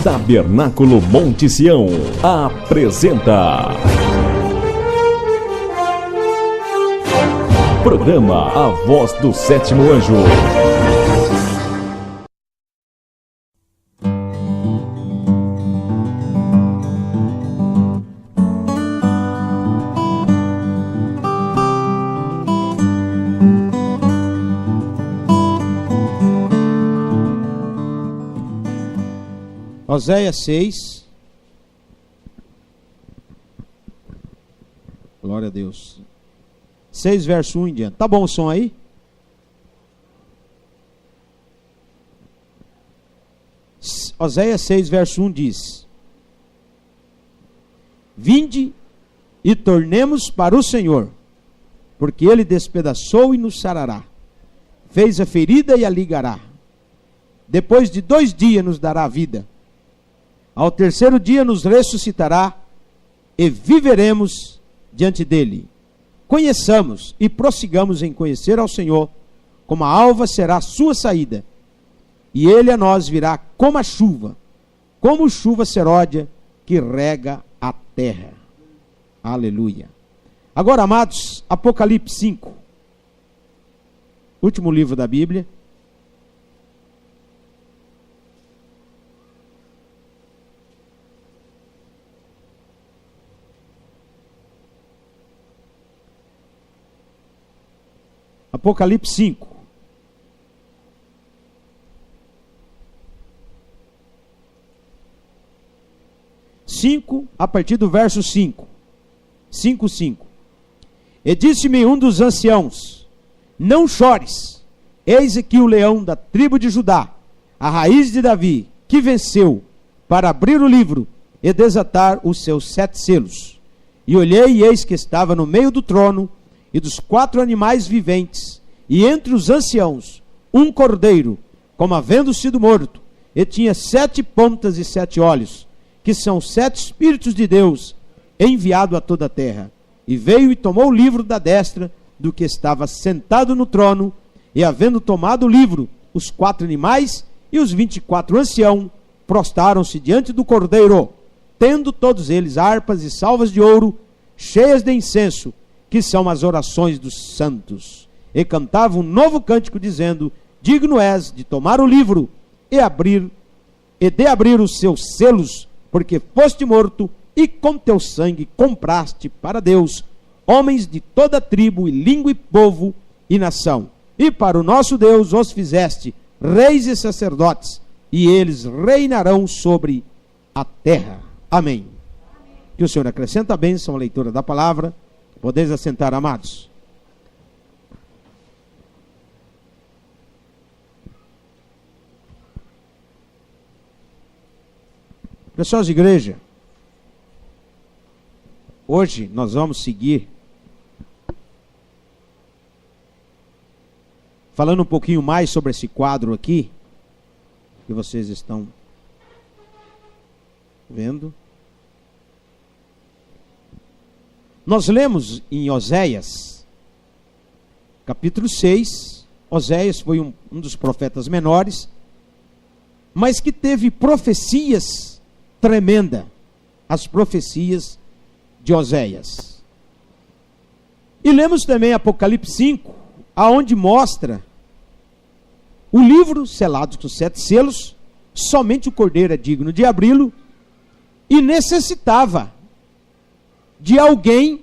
Tabernáculo Monte Sião apresenta programa A Voz do Sétimo Anjo. Oséias 6, glória a Deus, 6 verso 1 em diante. Tá bom o som aí? Oséias 6 verso 1 diz: Vinde e tornemos para o Senhor, porque Ele despedaçou e nos sarará, fez a ferida e a ligará. Depois de 2 dias nos dará vida. Ao terceiro dia nos ressuscitará e viveremos diante dele. Conheçamos e prossigamos em conhecer ao Senhor, como a alva será a sua saída, e ele a nós virá como a chuva, como chuva seródia que rega a terra. Aleluia. Agora, amados, Apocalipse 5, último livro da Bíblia. Apocalipse 5. A partir do verso 5. 5:5. E disse-me um dos anciãos: Não chores, eis aqui o leão da tribo de Judá, a raiz de Davi, que venceu, para abrir o livro e desatar os seus 7 selos. E olhei, e eis que estava no meio do trono e dos 4 animais viventes, e entre os anciãos, um cordeiro, como havendo sido morto, e tinha 7 pontas e 7 olhos, que são 7 Espíritos de Deus, enviado a toda a terra. E veio e tomou o livro da destra do que estava sentado no trono, e havendo tomado o livro, os 4 animais e os 24 anciãos prostraram-se diante do cordeiro, tendo todos eles harpas e salvas de ouro, cheias de incenso, que são as orações dos santos, e cantava um novo cântico, dizendo: Digno és de tomar o livro e de abrir os seus selos, porque foste morto, e com teu sangue compraste para Deus homens de toda tribo, e língua, e povo, e nação. E para o nosso Deus os fizeste reis e sacerdotes, e eles reinarão sobre a terra. Amém. Que o Senhor acrescente a bênção à leitura da palavra. Podeis assentar, amados. Pessoal de igreja, hoje nós vamos seguir falando um pouquinho mais sobre esse quadro aqui, que vocês estão vendo. Nós lemos em Oséias, capítulo 6, Oséias foi um dos profetas menores, mas que teve profecias tremendas, as profecias de Oséias. E lemos também Apocalipse 5, aonde mostra o livro selado com 7 selos, somente o cordeiro é digno de abri-lo, e necessitava de alguém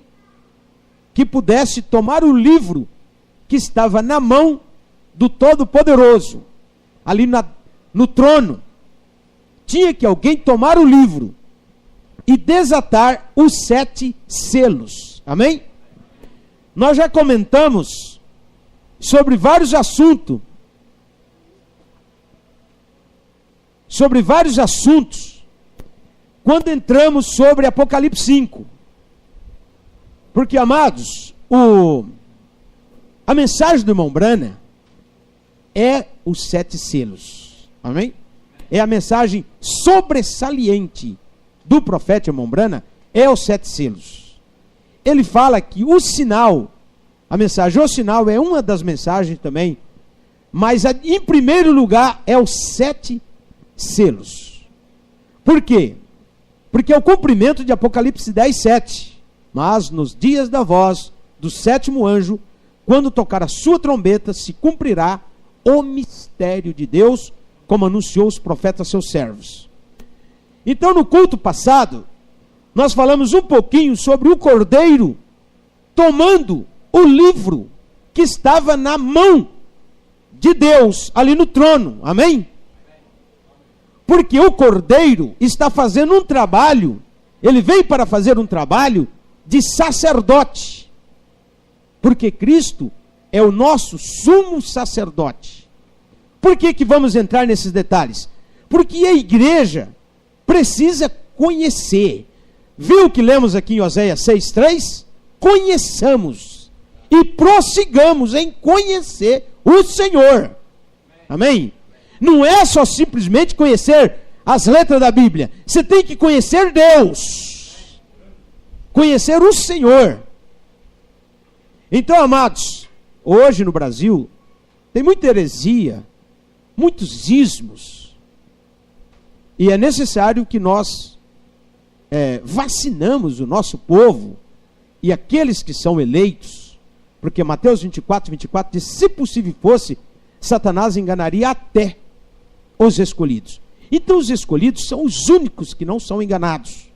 que pudesse tomar o livro que estava na mão do Todo-Poderoso, ali no trono. Tinha que alguém tomar o livro e desatar os 7 selos. Amém? Nós já comentamos sobre vários assuntos, quando entramos sobre Apocalipse 5. Porque, amados, a mensagem do irmão Branham é os 7 selos. Amém? É a mensagem sobressaliente do profeta irmão Branham, é os 7 selos. Ele fala que o sinal, a mensagem, o sinal é uma das mensagens também, mas em primeiro lugar é os 7 selos. Por quê? Porque é o cumprimento de Apocalipse 10:7. Mas nos dias da voz do sétimo anjo, quando tocar a sua trombeta, se cumprirá o mistério de Deus, como anunciou os profetas seus servos. Então, no culto passado, nós falamos um pouquinho sobre o Cordeiro tomando o livro que estava na mão de Deus, ali no trono, amém? Porque o Cordeiro está fazendo um trabalho, ele veio para fazer um trabalho de sacerdote, porque Cristo é o nosso sumo sacerdote. Por que vamos entrar nesses detalhes? Porque a igreja precisa conhecer. Viu o que lemos aqui em Oséias 6:3? Conheçamos e prossigamos em conhecer o Senhor. Amém? Não é só simplesmente conhecer as letras da Bíblia. Você tem que conhecer Deus. Conhecer o Senhor. Então, amados, hoje no Brasil tem muita heresia, muitos ismos. E é necessário que nós vacinamos o nosso povo e aqueles que são eleitos, porque Mateus 24:24 diz: se possível fosse, Satanás enganaria até os escolhidos. Então os escolhidos são os únicos que não são enganados.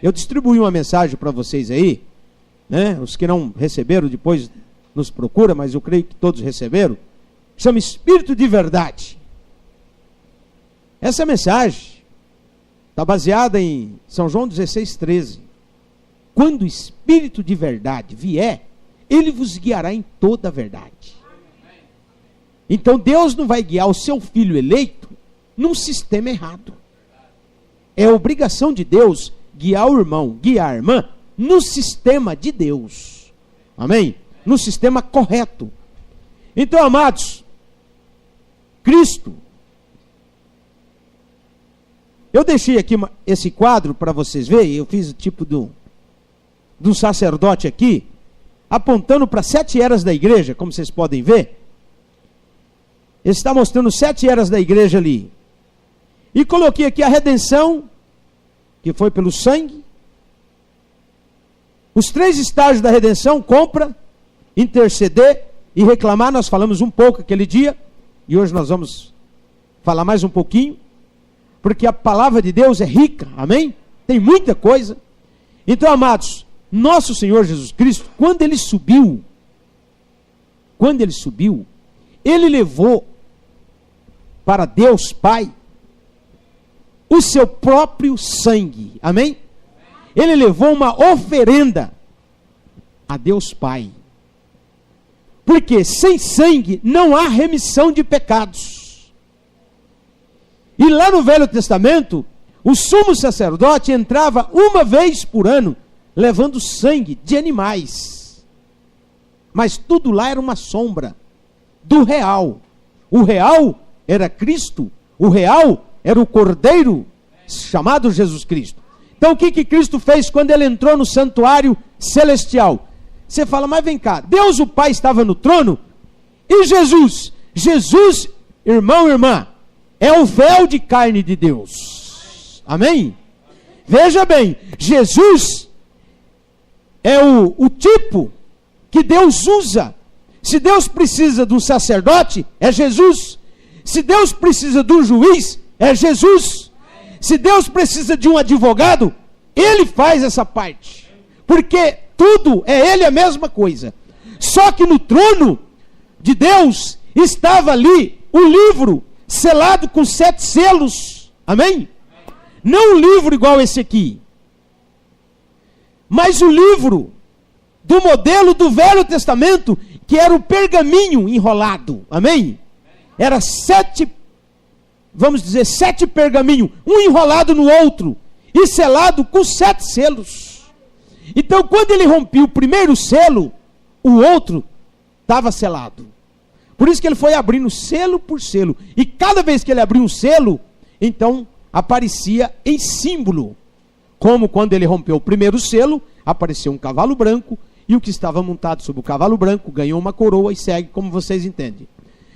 Eu distribuí uma mensagem para vocês aí, né? Os que não receberam depois nos procura, mas eu creio que todos receberam. Chama Espírito de Verdade. Essa mensagem está baseada em São João 16:13. Quando o Espírito de Verdade vier, ele vos guiará em toda a verdade. Então Deus não vai guiar o seu filho eleito num sistema errado. É obrigação de Deus guiar o irmão, guiar a irmã no sistema de Deus. Amém? No sistema correto. Então, amados, Cristo. Eu deixei aqui esse quadro para vocês verem. Eu fiz o tipo de um sacerdote aqui, apontando para 7 eras da igreja, como vocês podem ver. Ele está mostrando 7 eras da igreja ali. E coloquei aqui a redenção, que foi pelo sangue. Os 3 estágios da redenção: compra, interceder e reclamar. Nós falamos um pouco aquele dia, e hoje nós vamos falar mais um pouquinho, porque a palavra de Deus é rica, amém? Tem muita coisa. Então, amados, nosso Senhor Jesus Cristo, quando ele subiu, ele levou para Deus Pai o seu próprio sangue, amém? Ele levou uma oferenda a Deus Pai, porque sem sangue não há remissão de pecados. E lá no Velho Testamento, o sumo sacerdote entrava uma vez por ano, levando sangue de animais. Mas tudo lá era uma sombra do real. O real era Cristo. O real era o Cordeiro, chamado Jesus Cristo. Então o que Cristo fez quando ele entrou no santuário celestial? Você fala, mas vem cá, Deus o Pai estava no trono, e Jesus, irmão e irmã, é o véu de carne de Deus, amém? Veja bem, Jesus é o tipo que Deus usa. Se Deus precisa de um sacerdote, é Jesus. Se Deus precisa de um juiz, é Jesus. Se Deus precisa de um advogado, ele faz essa parte, porque tudo é ele a mesma coisa. Só que no trono de Deus estava ali o livro selado com 7 selos, amém? Não um livro igual esse aqui, mas o livro do modelo do Velho Testamento, que era o pergaminho enrolado, amém? Era 7, vamos dizer, 7 pergaminhos, um enrolado no outro, e selado com 7 selos. Então quando ele rompia o primeiro selo, o outro estava selado. Por isso que ele foi abrindo selo por selo, e cada vez que ele abria um selo, então aparecia em símbolo, como quando ele rompeu o primeiro selo, apareceu um cavalo branco, e o que estava montado sobre o cavalo branco ganhou uma coroa e segue, como vocês entendem.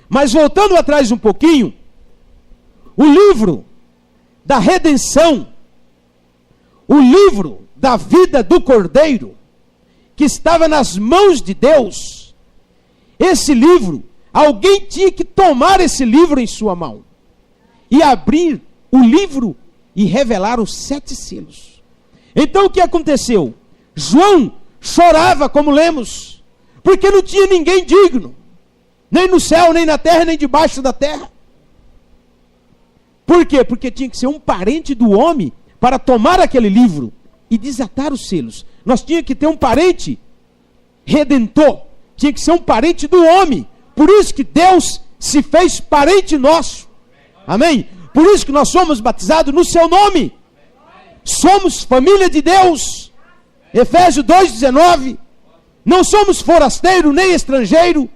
Mas voltando atrás um pouquinho, o livro da redenção o livro da vida do Cordeiro, que estava nas mãos de Deus, esse livro, alguém tinha que tomar esse livro em sua mão e abrir o livro e revelar os 7 selos. Então o que aconteceu? João chorava, como lemos, porque não tinha ninguém digno, nem no céu, nem na terra, nem debaixo da terra. Por quê? Porque tinha que ser um parente do homem para tomar aquele livro e desatar os selos. Nós tínhamos que ter um parente redentor, tinha que ser um parente do homem. Por isso que Deus se fez parente nosso. Amém? Por isso que nós somos batizados no seu nome. Somos família de Deus. Efésios 2,19. Não somos forasteiro nem estrangeiro,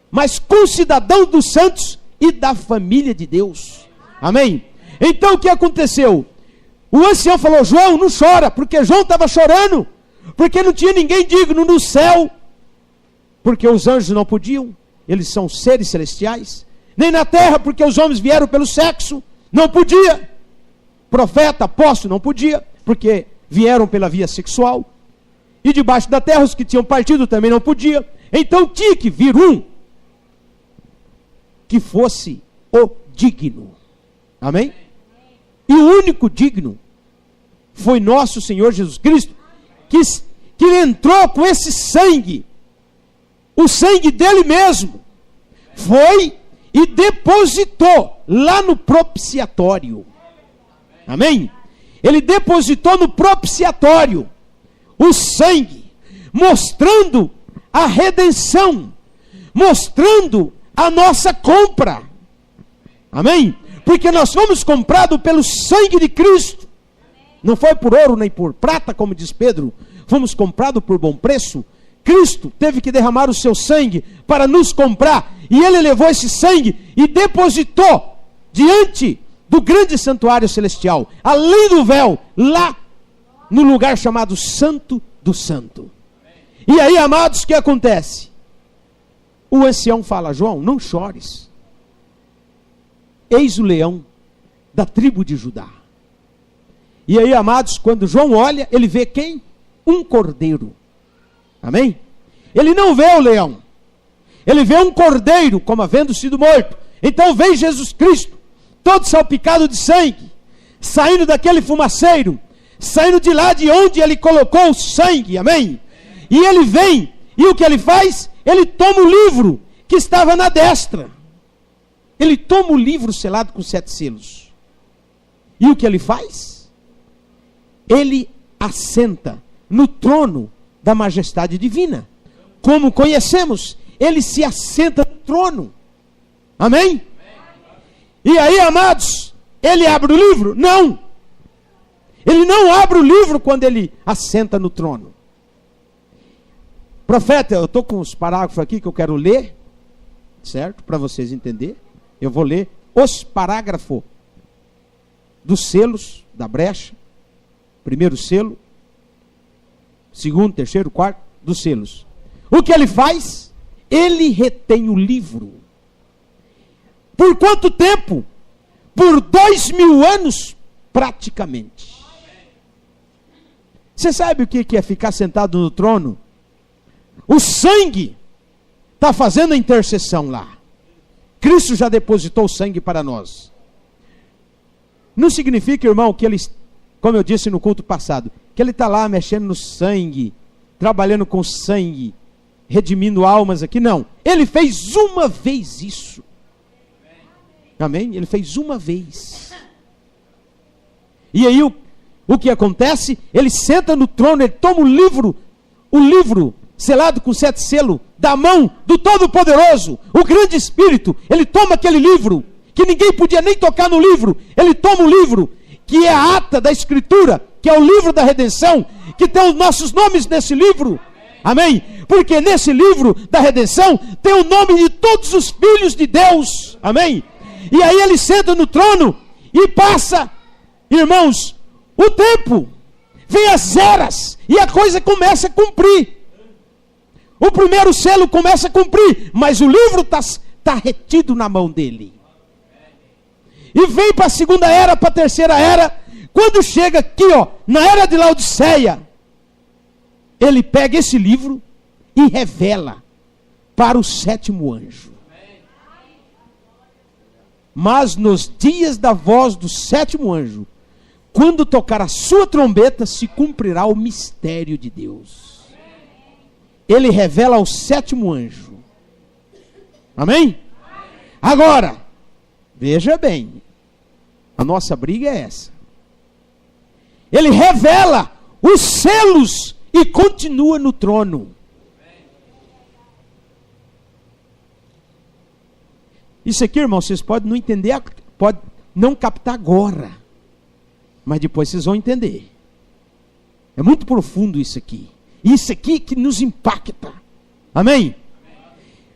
mas concidadão dos santos e da família de Deus. Amém? Então o que aconteceu? O ancião falou: João, não chora, porque João estava chorando, porque não tinha ninguém digno no céu, porque os anjos não podiam, eles são seres celestiais, nem na terra, porque os homens vieram pelo sexo, não podia. Profeta, apóstolo, não podia, porque vieram pela via sexual. E debaixo da terra, os que tinham partido também não podia. Então tinha que vir um que fosse o digno. Amém? E o único digno foi nosso Senhor Jesus Cristo, que entrou com esse sangue, o sangue dele mesmo, foi e depositou lá no propiciatório. Amém? Ele depositou no propiciatório o sangue, mostrando a redenção, mostrando a nossa compra. Amém? Porque nós fomos comprados pelo sangue de Cristo. Não foi por ouro nem por prata, como diz Pedro. Fomos comprados por bom preço. Cristo teve que derramar o seu sangue para nos comprar. E ele levou esse sangue e depositou diante do grande santuário celestial, além do véu, lá no lugar chamado Santo do Santo. E aí, amados, o que acontece? O ancião fala: João, não chores. Eis o leão da tribo de Judá. E aí, amados, quando João olha, ele vê quem? Um cordeiro. Amém? Ele não vê o leão. Ele vê um cordeiro, como havendo sido morto. Então vem Jesus Cristo, todo salpicado de sangue, saindo daquele fumaceiro, saindo de lá de onde ele colocou o sangue. Amém? E ele vem, e o que ele faz? Ele toma o livro que estava na destra. Ele toma o livro selado com 7 selos. E o que ele faz? Ele assenta no trono da majestade divina. Como conhecemos, ele se assenta no trono. Amém? E aí, amados, ele abre o livro? Não. Ele não abre o livro quando ele assenta no trono. Profeta, eu estou com os parágrafos aqui que eu quero ler, certo? Para vocês entenderem. Eu vou ler os parágrafos dos selos da brecha. Primeiro selo, segundo, terceiro, quarto, dos selos. O que ele faz? Ele retém o livro. Por quanto tempo? Por 2000 anos, praticamente. Você sabe o que é ficar sentado no trono? O sangue está fazendo a intercessão lá. Cristo já depositou o sangue para nós. Não significa, irmão, que ele, como eu disse no culto passado, que ele está lá mexendo no sangue, trabalhando com sangue, redimindo almas aqui. Não. Ele fez uma vez isso. Amém? Ele fez uma vez. E aí o que acontece? Ele senta no trono, ele toma o livro selado com 7 selos, da mão do Todo-Poderoso, o grande Espírito. Ele toma aquele livro, que ninguém podia nem tocar no livro. Ele toma o livro, que é a ata da Escritura, que é o livro da redenção, que tem os nossos nomes nesse livro. Amém? Porque nesse livro da redenção tem o nome de todos os filhos de Deus. Amém? E aí ele senta no trono e passa, irmãos, o tempo, vem as eras, e a coisa começa a cumprir. O primeiro selo começa a cumprir, mas o livro está retido na mão dele. E vem para a segunda era, para a terceira era, Quando chega aqui, na era de Laodiceia, ele pega esse livro e revela para o 7º anjo. Mas nos dias da voz do 7º anjo, quando tocar a sua trombeta, se cumprirá o mistério de Deus. Ele revela ao 7º anjo. Amém? Agora, veja bem, a nossa briga é essa. Ele revela os selos e continua no trono. Isso aqui, irmão, vocês podem não entender, podem não captar agora, mas depois vocês vão entender. É muito profundo isso aqui. Isso aqui que nos impacta. Amém?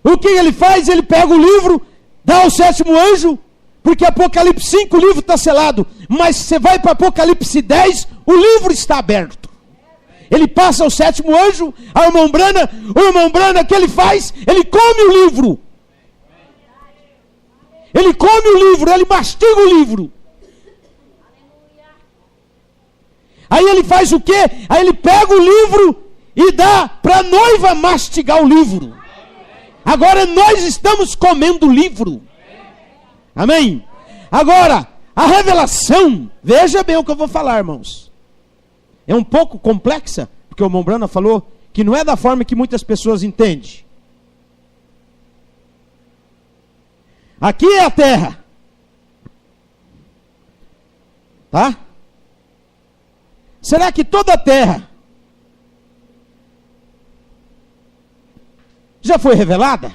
O que ele faz? Ele pega o livro, dá ao 7º anjo, porque Apocalipse 5 o livro está selado, mas você vai para Apocalipse 10, o livro está aberto. Ele passa ao 7º anjo, a irmã Brana, o que ele faz? Ele come o livro. Ele come o livro, ele mastiga o livro. Aí ele faz o quê? Aí ele pega o livro e dá para a noiva mastigar o livro. Agora nós estamos comendo o livro. Amém? Agora, a revelação, veja bem o que eu vou falar, irmãos. É um pouco complexa, porque o irmão Brana falou que não é da forma que muitas pessoas entendem. Aqui é a terra. Tá? Será que toda a terra já foi revelada?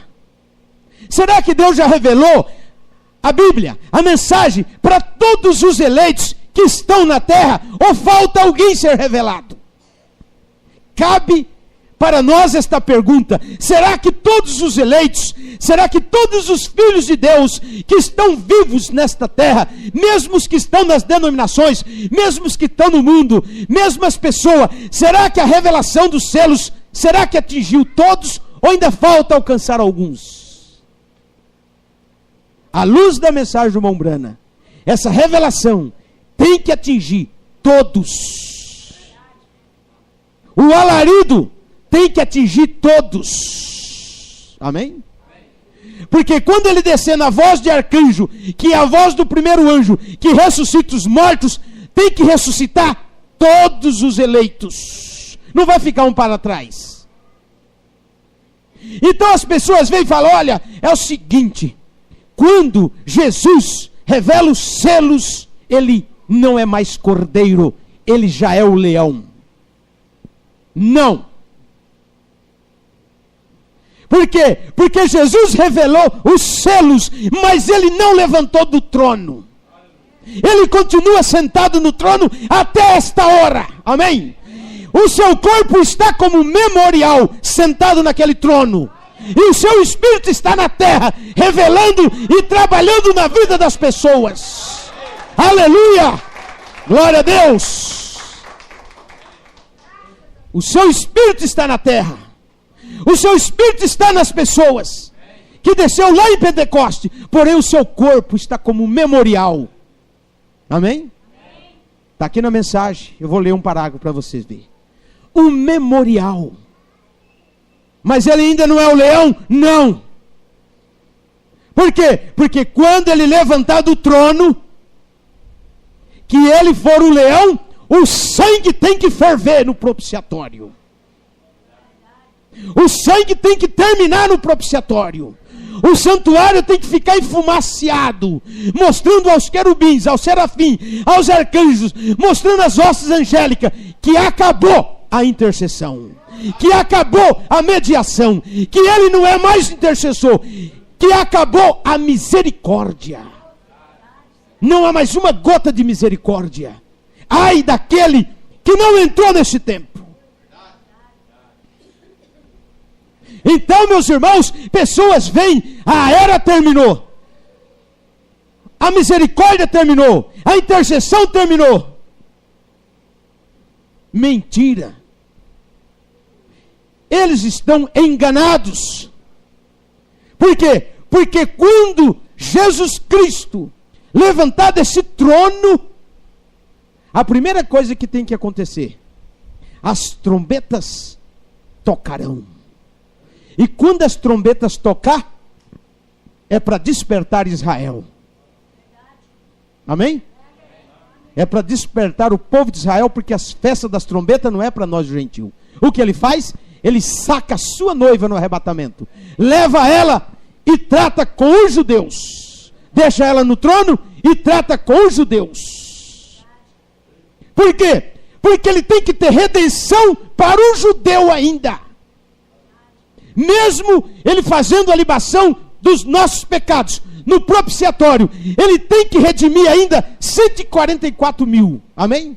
Será que Deus já revelou a Bíblia, a mensagem para todos os eleitos que estão na terra? Ou falta alguém ser revelado? Cabe para nós esta pergunta: será que todos os eleitos, será que todos os filhos de Deus que estão vivos nesta terra, mesmo os que estão nas denominações, mesmo os que estão no mundo, mesmo as pessoas, será que a revelação dos selos, será que atingiu todos ou ainda falta alcançar alguns? À luz da mensagem do irmão Brana, essa revelação tem que atingir todos. O alarido tem que atingir todos. Amém? Porque quando ele descer na voz de arcanjo, que é a voz do primeiro anjo, que ressuscita os mortos, tem que ressuscitar todos os eleitos. Não vai ficar um para trás. Então as pessoas vêm e falam: olha, é o seguinte, quando Jesus revela os selos, ele não é mais cordeiro, ele já é o leão. Não. Por quê? Porque Jesus revelou os selos, mas ele não levantou do trono. Ele continua sentado no trono até esta hora. Amém? O seu corpo está como memorial, sentado naquele trono. E o seu espírito está na terra, revelando e trabalhando na vida das pessoas. Aleluia! Glória a Deus! O seu espírito está na terra. O seu espírito está nas pessoas, que desceu lá em Pentecoste. Porém o seu corpo está como memorial. Amém? Está aqui na mensagem. Eu vou ler um parágrafo para vocês verem. Um memorial. Mas ele ainda não é o leão? Não. Por quê? Porque quando ele levantar do trono, que ele for o leão, o sangue tem que ferver no propiciatório. O sangue tem que terminar no propiciatório. O santuário tem que ficar enfumaciado, mostrando aos querubins, aos serafins, aos arcanjos, mostrando às hostes angélicas que acabou a intercessão, que acabou a mediação, que ele não é mais intercessor, que acabou a misericórdia. Não há mais uma gota de misericórdia. Ai daquele que não entrou nesse tempo. Então, meus irmãos, pessoas veem: a era terminou, a misericórdia terminou, a intercessão terminou. Mentira. Eles estão enganados. Por quê? Porque quando Jesus Cristo levantar desse trono, a primeira coisa que tem que acontecer, as trombetas tocarão. E quando as trombetas tocar, é para despertar Israel. Amém? É para despertar o povo de Israel, porque as festas das trombetas não é para nós gentil. O que ele faz? Ele saca a sua noiva no arrebatamento, leva ela e trata com os judeus, deixa ela no trono e trata com os judeus. Por quê? Porque ele tem que ter redenção para o judeu ainda, mesmo ele fazendo a libação dos nossos pecados no propiciatório, ele tem que redimir ainda 144 mil, amém?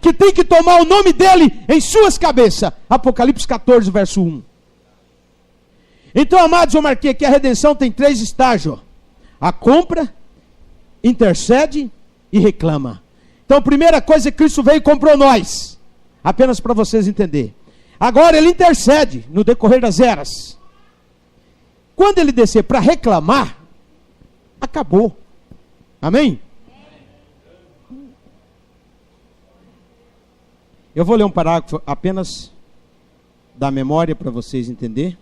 Que tem que tomar o nome dele em suas cabeças. Apocalipse 14, verso 1. Então, amados, eu marquei aqui, a redenção tem 3 estágios: a compra, intercede e reclama. Então, a primeira coisa é que Cristo veio e comprou nós, apenas para vocês entenderem. Agora ele intercede no decorrer das eras. Quando ele descer para reclamar, acabou. Amém? Eu vou ler um parágrafo apenas da memória para vocês entenderem.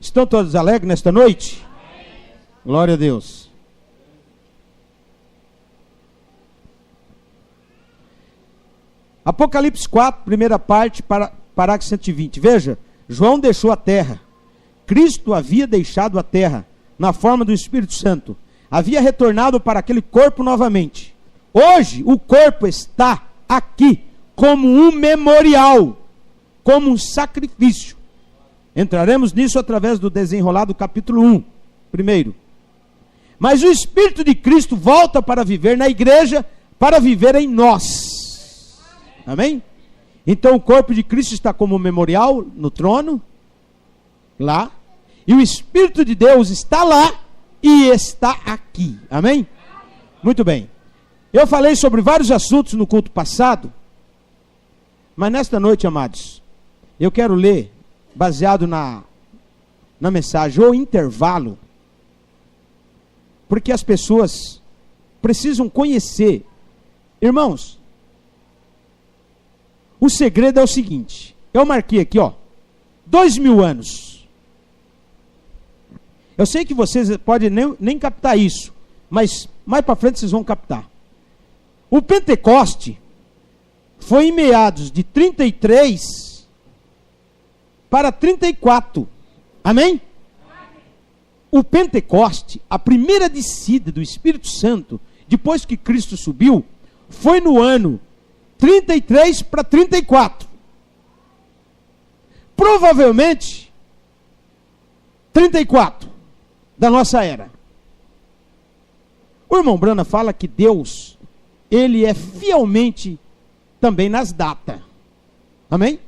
Estão todos alegres nesta noite? Glória a Deus. Apocalipse 4, primeira parte, parágrafo 120. Veja, João deixou a terra. Cristo havia deixado a terra na forma do Espírito Santo. Havia retornado para aquele corpo novamente. Hoje o corpo está aqui como um memorial, como um sacrifício. Entraremos nisso através do desenrolar do capítulo 1, primeiro. Mas o Espírito de Cristo volta para viver na igreja, para viver em nós. Amém? Então o corpo de Cristo está como memorial no trono, lá, e o Espírito de Deus está lá e está aqui. Amém? Muito bem. Eu falei sobre vários assuntos no culto passado, mas nesta noite, amados, eu quero ler, baseado na mensagem, o intervalo, porque as pessoas precisam conhecer. Irmãos, o segredo é o seguinte, eu marquei aqui, 2000 anos. Eu sei que vocês podem nem captar isso, mas mais para frente vocês vão captar. O Pentecoste foi em meados de 33 para 34. Amém? O Pentecoste, a primeira descida do Espírito Santo, depois que Cristo subiu, foi no ano 33 para 34. Provavelmente 34 da nossa era. O irmão Brana fala que Deus, ele é fielmente também nas datas. Amém?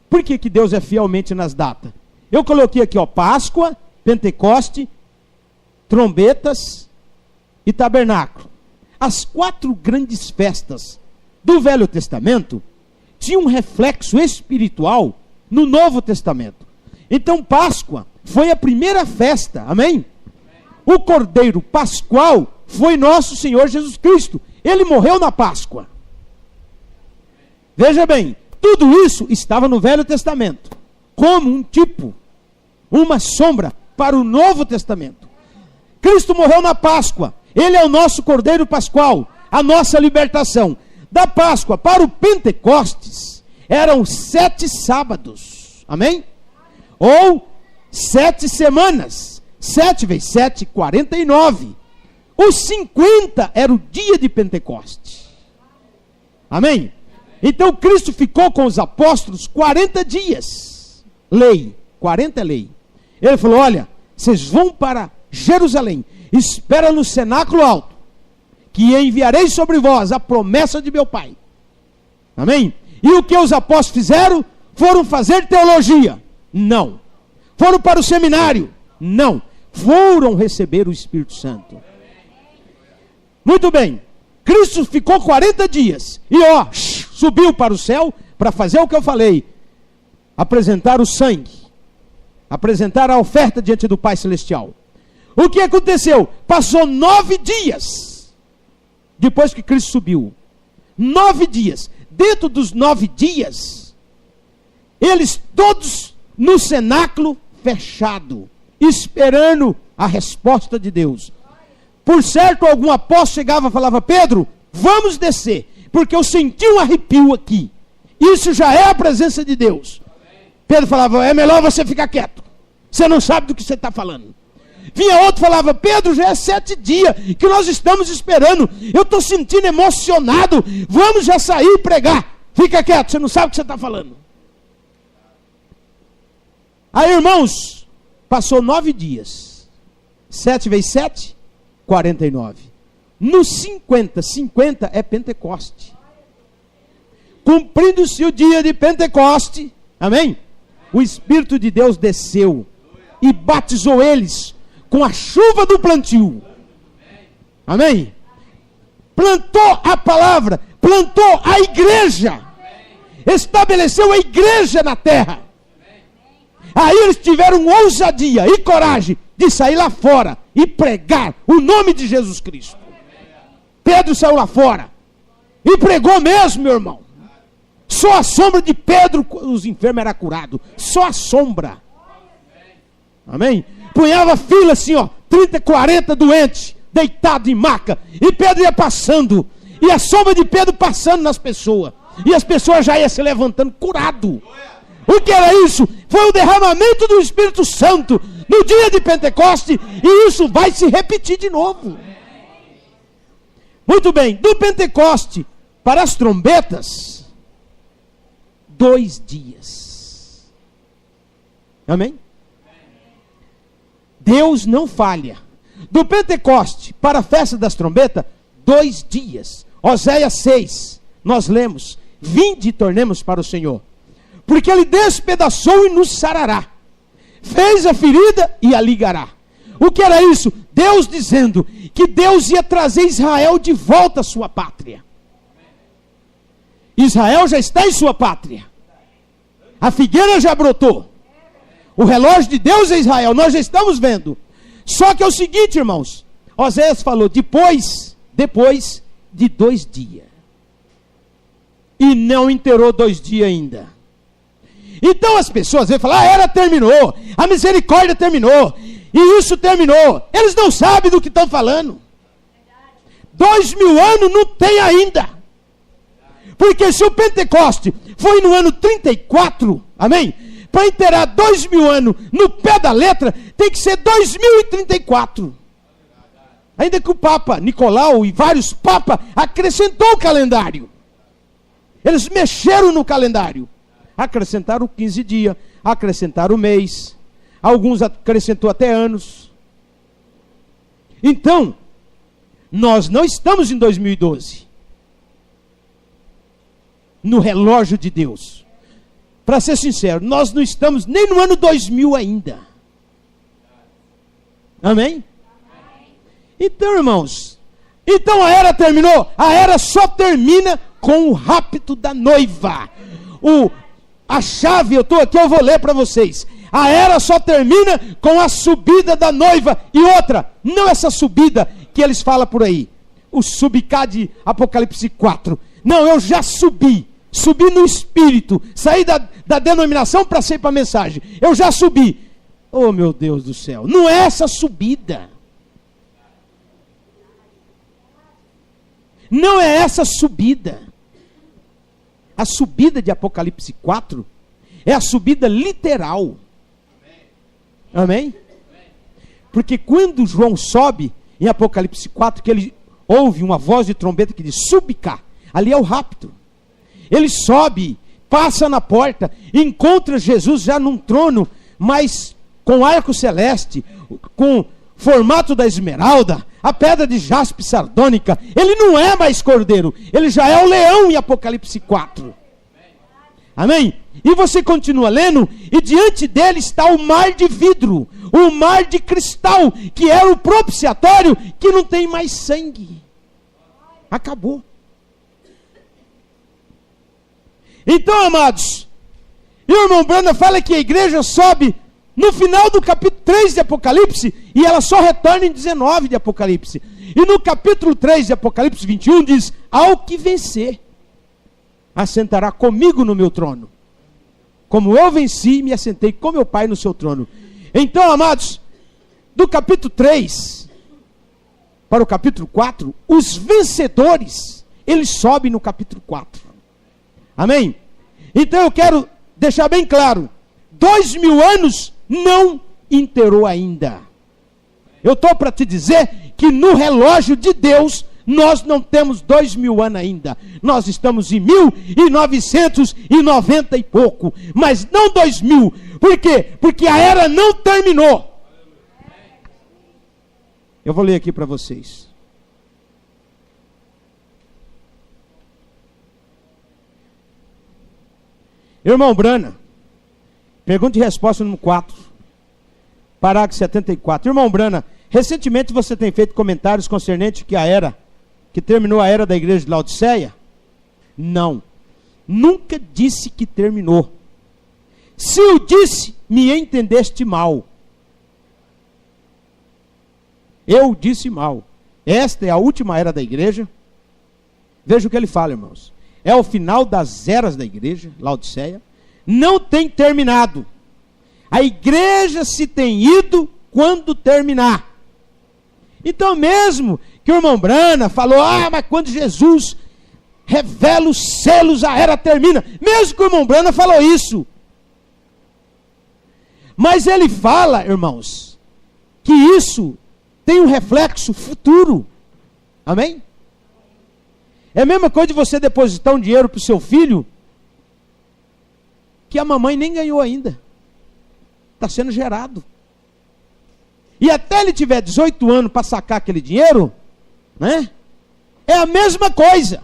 Por que Deus é fielmente nas datas? Eu coloquei aqui, Páscoa, Pentecoste, trombetas e tabernáculo. As 4 grandes festas do Velho Testamento tinham um reflexo espiritual no Novo Testamento. Então Páscoa foi a primeira festa, amém? O Cordeiro Pascual foi nosso Senhor Jesus Cristo. Ele morreu na Páscoa. Veja bem, tudo isso estava no Velho Testamento, como um tipo, uma sombra para o Novo Testamento. Cristo morreu na Páscoa. Ele é o nosso Cordeiro Pascual, a nossa libertação. Da Páscoa para o Pentecostes, eram 7 sábados, amém? Ou 7 semanas, 7 vezes 7, 49. Os 50 era o dia de Pentecoste. Amém? Então Cristo ficou com os apóstolos 40 dias. Lei, 40 é lei. Ele falou, olha, vocês vão para Jerusalém, espera no cenáculo alto, que enviarei sobre vós a promessa de meu Pai. Amém? E o que os apóstolos fizeram? Foram fazer teologia? Não. Foram para o seminário? Não. Foram receber o Espírito Santo. Muito bem. Cristo ficou 40 dias. E subiu para o céu para fazer o que eu falei. Apresentar o sangue. Apresentar a oferta diante do Pai Celestial. O que aconteceu? Passou 9 dias, depois que Cristo subiu. 9 dias. Dentro dos 9 dias, eles todos no cenáculo fechado, esperando a resposta de Deus. Por certo, algum apóstolo chegava e falava: Pedro, vamos descer, porque eu senti um arrepio aqui. Isso já é a presença de Deus. Pedro falava: é melhor você ficar quieto, você não sabe do que você está falando. Vinha outro e falava: Pedro, já é 7 dias que nós estamos esperando, eu estou sentindo emocionado, vamos já sair e pregar. Fica quieto, você não sabe o que você está falando. Aí, irmãos, passou 9 dias. 7 vezes 7, 49. No 50 é Pentecoste. Cumprindo-se o dia de Pentecoste, amém? O Espírito de Deus desceu e batizou eles com a chuva do plantio. Amém? Plantou a palavra, plantou a igreja, estabeleceu a igreja na terra. Aí eles tiveram ousadia e coragem de sair lá fora e pregar o nome de Jesus Cristo. Pedro saiu lá fora e pregou mesmo, meu irmão. Só a sombra de Pedro os enfermos eram curados. Só a sombra. Amém? Punhava fila assim, ó, 30, 40 doentes, deitados em maca. E Pedro ia passando. E a sombra de Pedro passando nas pessoas. E as pessoas já iam se levantando curado. O que era isso? Foi o derramamento do Espírito Santo no dia de Pentecoste. E isso vai se repetir de novo. Muito bem. Do Pentecoste para as trombetas, 2 dias. Amém? Deus não falha. Do Pentecoste para a festa das trombetas, 2 dias. Oséias 6, nós lemos: vinde e tornemos para o Senhor, porque Ele despedaçou e nos sarará, fez a ferida e a ligará. O que era isso? Deus dizendo que Deus ia trazer Israel de volta à sua pátria. Israel já está em sua pátria. A figueira já brotou. O relógio de Deus é Israel, nós já estamos vendo. Só que é o seguinte, irmãos, Oséias falou: depois de 2 dias. E não inteirou 2 dias ainda. Então as pessoas vêm falar: a era terminou, a misericórdia terminou, e isso terminou. Eles não sabem do que estão falando. 2000 anos não tem ainda. Porque se o Pentecoste foi no ano 34, amém? Para inteirar 2000 anos no pé da letra, tem que ser 2034. Ainda que o Papa Nicolau e vários papas acrescentou o calendário. Eles mexeram no calendário. Acrescentaram 15 dias, acrescentaram o mês. Alguns acrescentou até anos. Então, nós não estamos em 2012. No relógio de Deus. Para ser sincero, nós não estamos nem no ano 2000 ainda. Amém? Então, irmãos, então a era terminou? A era só termina com o rapto da noiva. A chave, eu estou aqui, eu vou ler para vocês. A era só termina com a subida da noiva. E outra, não essa subida que eles falam por aí, o subicá de Apocalipse 4. Não, eu já subi no Espírito, saí da denominação para sair para a mensagem. Eu já subi. Oh, meu Deus do céu, não é essa subida. Não é essa subida. A subida de Apocalipse 4 é a subida literal. Amém? Porque quando João sobe em Apocalipse 4, que ele ouve uma voz de trombeta que diz: subicá, ali é o rapto. Ele sobe, passa na porta, encontra Jesus já num trono, mas com arco celeste, com formato da esmeralda, a pedra de jaspe sardônica. Ele não é mais cordeiro, ele já é o leão em Apocalipse 4. Amém? E você continua lendo, e diante dele está o mar de vidro, o mar de cristal, que era o propiciatório, que não tem mais sangue. Acabou. Então, amados, e o irmão Branda fala que a igreja sobe no final do capítulo 3 de Apocalipse, e ela só retorna em 19 de Apocalipse. E no capítulo 3 de Apocalipse 21 diz: ao que vencer, assentará comigo no meu trono, como eu venci e me assentei com meu Pai no seu trono. Então, amados, do capítulo 3 para o capítulo 4, os vencedores, eles sobem no capítulo 4. Amém? Então eu quero deixar bem claro, 2000 anos não inteirou ainda. Eu estou para te dizer que no relógio de Deus, nós não temos 2000 anos ainda. Nós estamos em 1990 e pouco. Mas não 2000. Por quê? Porque a era não terminou. Eu vou ler aqui para vocês. Irmão Brana, pergunta e resposta número 4. Parágrafo 74. Irmão Brana, recentemente você tem feito comentários concernentes que terminou a era da igreja de Laodiceia? Não. Nunca disse que terminou. Se eu disse, me entendeste mal. Eu disse mal. Esta é a última era da igreja. Veja o que ele fala, irmãos. É o final das eras da igreja, Laodiceia. Não tem terminado. A igreja se tem ido quando terminar. Então mesmo que o irmão Brana falou, mas quando Jesus revela os selos, a era termina. Mesmo que o irmão Brana falou isso. Mas ele fala, irmãos, que isso tem um reflexo futuro. Amém? É a mesma coisa de você depositar um dinheiro para o seu filho, que a mamãe nem ganhou ainda. Está sendo gerado. E até ele tiver 18 anos para sacar aquele dinheiro, né? É a mesma coisa.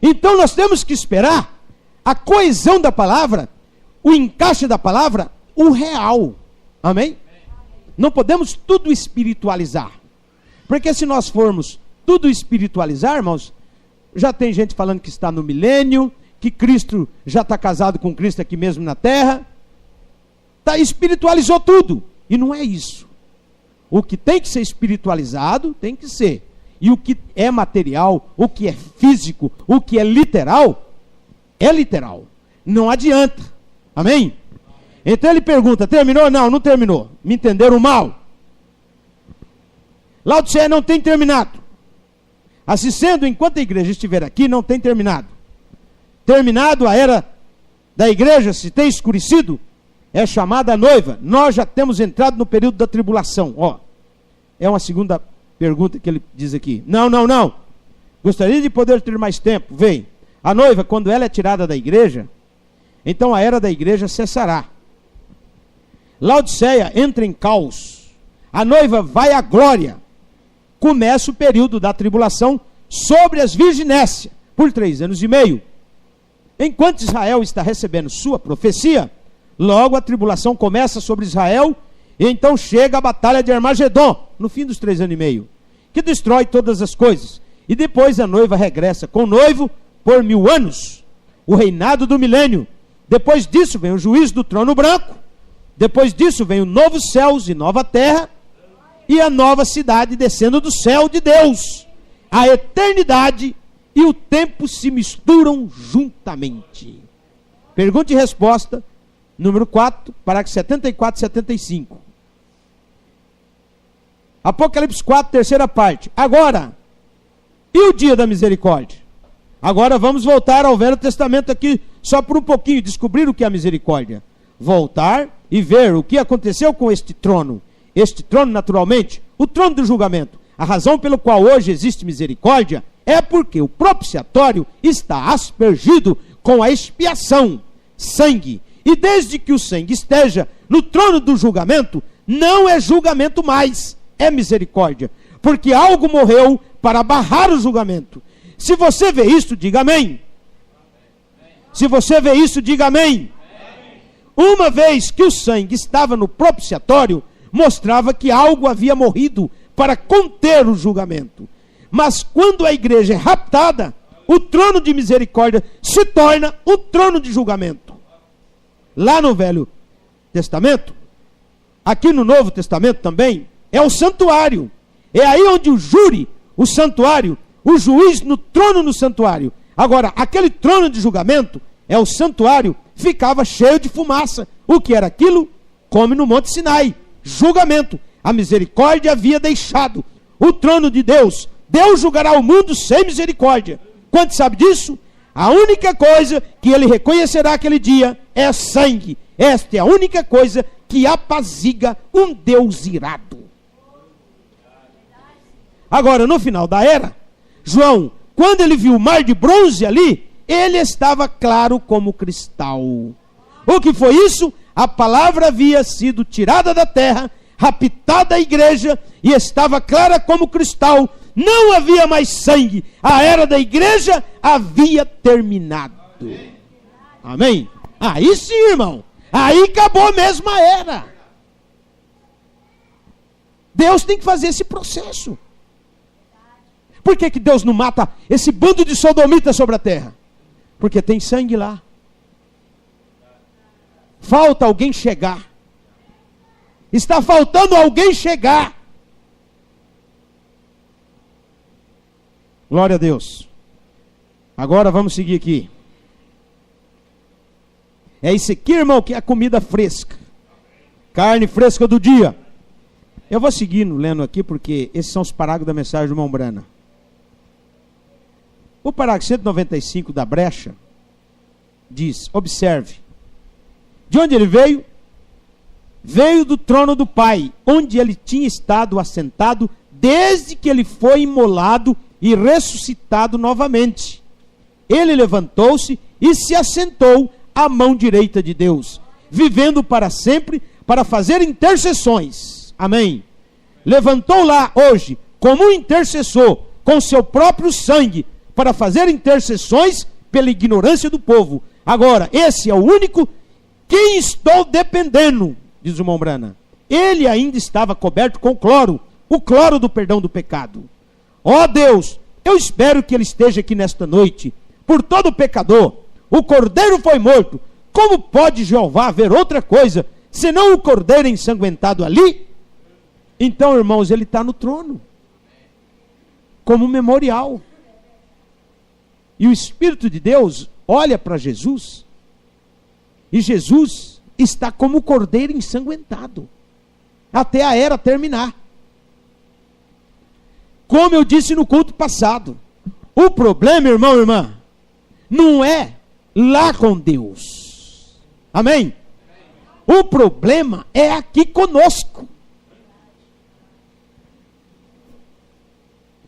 Então nós temos que esperar a coesão da palavra, o encaixe da palavra, o real. Amém? Não podemos tudo espiritualizar. Porque se nós formos tudo espiritualizar, irmãos, já tem gente falando que está no milênio, que Cristo já está casado com Cristo aqui mesmo na terra. Espiritualizou tudo. E não é isso. O que tem que ser espiritualizado, tem que ser. E o que é material, o que é físico, o que é literal. Não adianta. Amém? Então ele pergunta, terminou? Não terminou. Me entenderam mal. Laodiceia não tem terminado. Assim sendo, enquanto a igreja estiver aqui, não tem terminado. Terminado a era da igreja, se tem escurecido, é chamada noiva. Nós já temos entrado no período da tribulação. É uma segunda pergunta que ele diz aqui. Não. Gostaria de poder ter mais tempo. Vem. A noiva, quando ela é tirada da igreja, então a era da igreja cessará. Laodiceia entra em caos. A noiva vai à glória. Começa o período da tribulação sobre as virginécias, por 3 anos e meio. Enquanto Israel está recebendo sua profecia, logo a tribulação começa sobre Israel, e então chega a batalha de Armagedon, no fim dos 3 anos e meio, que destrói todas as coisas. E depois a noiva regressa com o noivo por 1000 anos, o reinado do milênio. Depois disso vem o juízo do trono branco, depois disso vem o novo céus e nova terra, e a nova cidade descendo do céu de Deus. A eternidade e o tempo se misturam juntamente. Pergunta e resposta, número 4, parágrafo 74 e 75. Apocalipse 4, terceira parte. Agora, e o dia da misericórdia? Agora vamos voltar ao Velho Testamento aqui, só por um pouquinho, descobrir o que é a misericórdia. Voltar e ver o que aconteceu com este trono. Este trono, naturalmente, o trono do julgamento. A razão pelo qual hoje existe misericórdia é porque o propiciatório está aspergido com a expiação, sangue. E desde que o sangue esteja no trono do julgamento, não é julgamento mais, é misericórdia. Porque algo morreu para barrar o julgamento. Se você vê isso, diga amém. Se você vê isso, diga amém. Uma vez que o sangue estava no propiciatório, mostrava que algo havia morrido para conter o julgamento. Mas quando a igreja é raptada, o trono de misericórdia se torna o trono de julgamento. Lá no Velho Testamento, aqui no Novo Testamento também, é o santuário. É aí onde o júri, o santuário, o juiz no trono no santuário. Agora, aquele trono de julgamento, é o santuário, ficava cheio de fumaça. O que era aquilo? Como no Monte Sinai, julgamento. A misericórdia havia deixado o trono de Deus. Deus julgará o mundo sem misericórdia. Quanto sabe disso? A única coisa que ele reconhecerá aquele dia é sangue. Esta é a única coisa que apaziga um Deus irado. Agora, no final da era, João, quando ele viu o mar de bronze ali, ele estava claro como cristal. O que foi isso? A palavra havia sido tirada da terra, raptada a igreja, e estava clara como cristal. Não havia mais sangue. A era da igreja havia terminado. Amém? Aí sim, irmão. Aí acabou mesmo a era. Deus tem que fazer esse processo. Por que Deus não mata esse bando de sodomitas sobre a terra? Porque tem sangue lá. Falta alguém chegar. Está faltando alguém chegar. Glória a Deus. Agora vamos seguir aqui. É isso aqui, irmão, que é a comida fresca. Carne fresca do dia. Eu vou seguindo, lendo aqui, porque esses são os parágrafos da mensagem do irmão Brana. O parágrafo 195 da brecha diz, observe, de onde ele veio? Veio do trono do Pai, onde ele tinha estado assentado desde que ele foi imolado e ressuscitado novamente. Ele levantou-se e se assentou à mão direita de Deus, vivendo para sempre para fazer intercessões. Amém. Levantou lá hoje como um intercessor com seu próprio sangue para fazer intercessões pela ignorância do povo. Agora, esse é o único quem estou dependendo, diz o irmão Brana. Ele ainda estava coberto com cloro, o cloro do perdão do pecado. Ó Deus, eu espero que ele esteja aqui nesta noite. Por todo pecador, o cordeiro foi morto. Como pode Jeová ver outra coisa, senão o cordeiro ensanguentado ali? Então, irmãos, ele está no trono, como memorial. E o Espírito de Deus olha para Jesus, e Jesus está como o cordeiro ensanguentado, até a era terminar. Como eu disse no culto passado, o problema, irmão e irmã, não é lá com Deus. Amém? O problema é aqui conosco.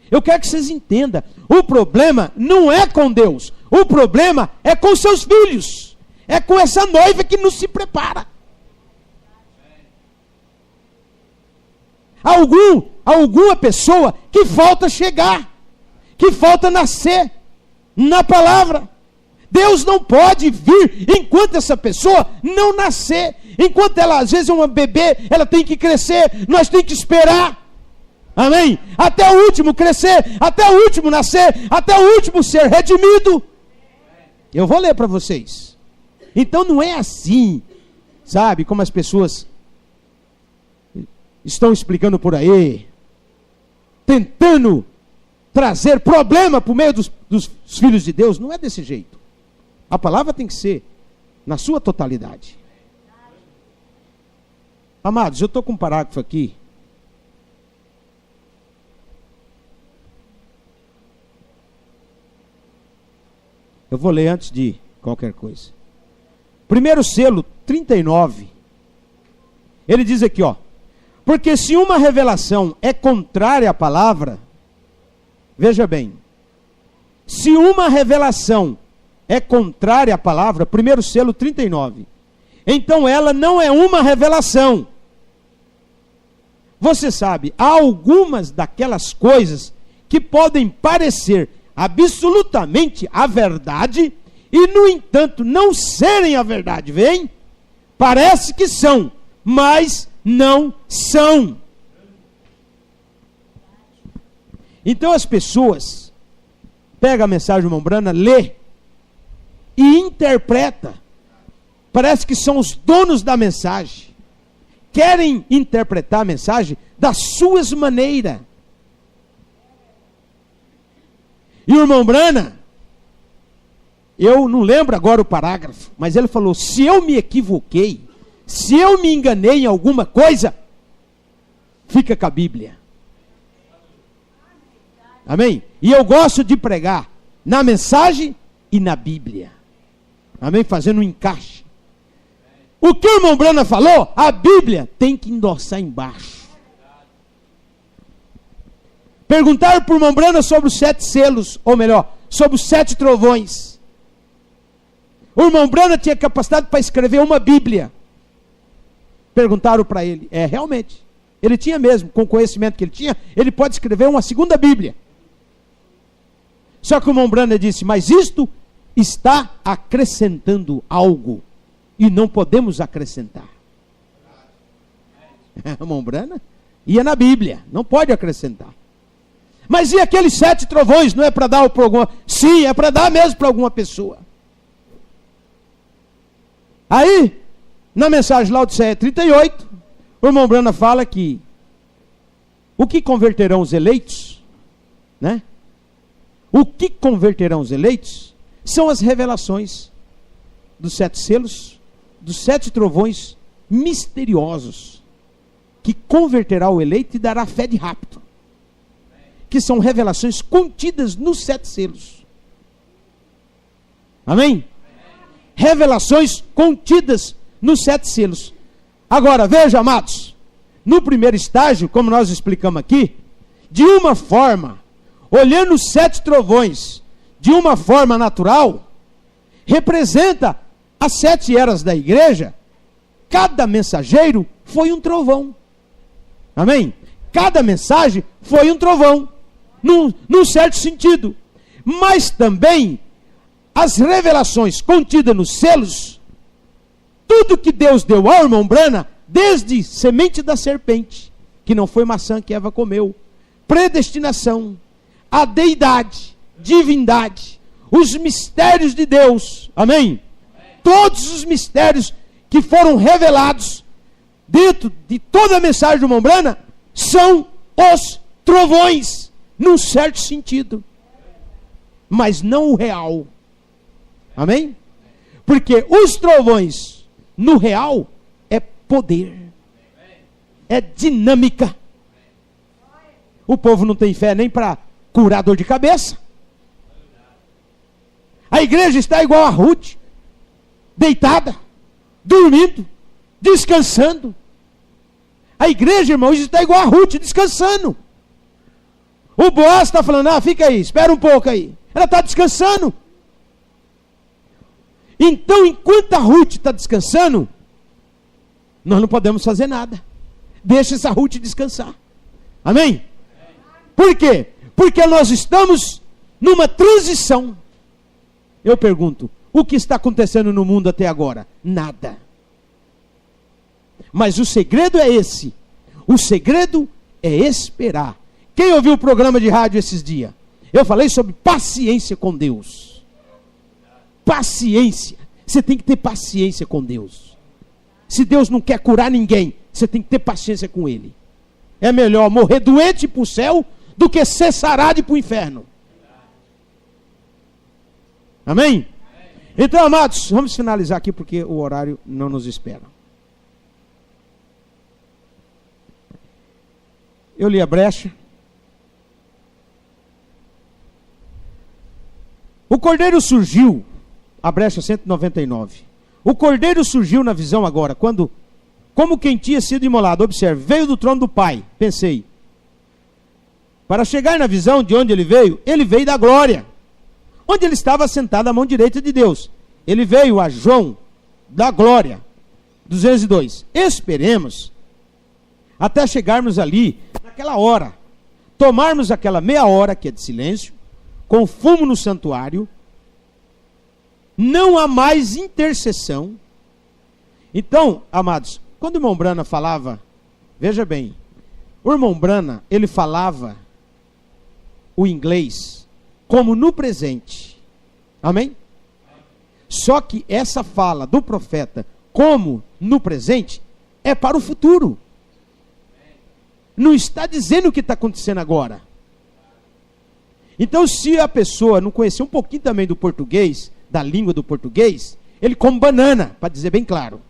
Eu quero que vocês entendam, o problema não é com Deus, o problema é com seus filhos, é com essa noiva que não se prepara. Alguma pessoa que falta chegar, que falta nascer na palavra. Deus não pode vir enquanto essa pessoa não nascer, enquanto ela às vezes é uma bebê, ela tem que crescer, nós temos que esperar. Amém? Até o último crescer, até o último nascer, até o último ser redimido. Eu vou ler para vocês. Então não é assim, sabe, como as pessoas estão explicando por aí, tentando trazer problema para o meio dos filhos de Deus. Não é desse jeito. A palavra tem que ser na sua totalidade. Amados, eu estou com um parágrafo aqui. Eu vou ler antes de qualquer coisa. Primeiro selo, 39. Ele diz aqui, ó. Porque se uma revelação é contrária à palavra, veja bem, se uma revelação é contrária à palavra, primeiro selo, 39, então ela não é uma revelação. Você sabe, há algumas daquelas coisas que podem parecer absolutamente a verdade e, no entanto, não serem a verdade, vem? Parece que são, mas não são. Então as pessoas pegam a mensagem do irmão Brana, lê e interpreta. Parece que são os donos da mensagem. querem interpretar a mensagem das suas maneiras. E o irmão Brana, eu não lembro agora o parágrafo, mas ele falou: se eu me equivoquei, se eu me enganei em alguma coisa, fica com a Bíblia. Amém? E eu gosto de pregar na mensagem e na Bíblia. Amém? Fazendo um encaixe. O que o irmão Brana falou, a Bíblia tem que endossar embaixo. Perguntaram para o irmão Brana sobre os 7 selos, ou melhor, sobre os 7 trovões. O irmão Brana tinha capacidade para escrever uma Bíblia. Perguntaram para ele. Realmente, ele tinha mesmo, com o conhecimento que ele tinha, ele pode escrever uma segunda Bíblia. Só que o irmão Brana disse: mas isto está acrescentando algo, e não podemos acrescentar. O irmão Brana ia na Bíblia, não pode acrescentar. Mas e aqueles 7 trovões, não é para dar para alguma? Sim, é para dar mesmo para alguma pessoa. Aí, na mensagem Laodiceia 38, o irmão Brana fala que o que converterão os eleitos, né? O que converterão os eleitos são as revelações dos 7 selos, dos 7 trovões misteriosos, que converterá o eleito e dará fé de rapto, que são revelações contidas nos 7 selos. Amém? Revelações contidas nos 7 selos. Agora, veja, amados, no primeiro estágio, como nós explicamos aqui, de uma forma, olhando os 7 trovões de uma forma natural, representa as 7 eras da igreja. Cada mensageiro foi um trovão. Amém? Cada mensagem foi um trovão, num certo sentido. Mas também as revelações contidas nos selos, tudo que Deus deu ao irmão Brana, desde semente da serpente, que não foi maçã que Eva comeu, predestinação, a deidade, divindade, os mistérios de Deus, amém? Todos os mistérios que foram revelados dentro de toda a mensagem do irmão Brana são os trovões, num certo sentido, mas não o real. Amém? Porque os trovões no real é poder, é dinâmica. O povo não tem fé nem para curar dor de cabeça. A igreja está igual a Ruth, deitada, dormindo, descansando. A igreja, irmãos, está igual a Ruth, descansando. O Boaz está falando: fica aí, espera um pouco aí. Ela está descansando. Então, enquanto a Ruth está descansando, nós não podemos fazer nada. Deixa essa Ruth descansar. Amém? Por quê? Porque nós estamos numa transição. Eu pergunto: o que está acontecendo no mundo até agora? Nada. Mas o segredo é esse. O segredo é esperar. Quem ouviu o programa de rádio esses dias? Eu falei sobre paciência com Deus. Paciência. Você tem que ter paciência com Deus. Se Deus não quer curar ninguém, você tem que ter paciência com Ele. É melhor morrer doente para o céu do que ser sarado para o inferno. Amém? Então, amados, vamos finalizar aqui porque o horário não nos espera. Eu li a brecha. O cordeiro surgiu, a brecha 199. O cordeiro surgiu na visão agora, como quem tinha sido imolado. Observe, veio do trono do Pai. Pensei, para chegar na visão de onde ele veio da glória, onde ele estava sentado à mão direita de Deus. Ele veio a João da glória, 202. Esperemos até chegarmos ali, naquela hora, tomarmos aquela meia hora que é de silêncio, com fumo no santuário. Não há mais intercessão. Então, amados, quando o irmão Brana falava, veja bem, o irmão Brana, ele falava o inglês como no presente. Amém? Só que essa fala do profeta como no presente é para o futuro. Não está dizendo o que está acontecendo agora. Então, se a pessoa não conhecer um pouquinho também do português, da língua do português, ele come banana, para dizer bem claro.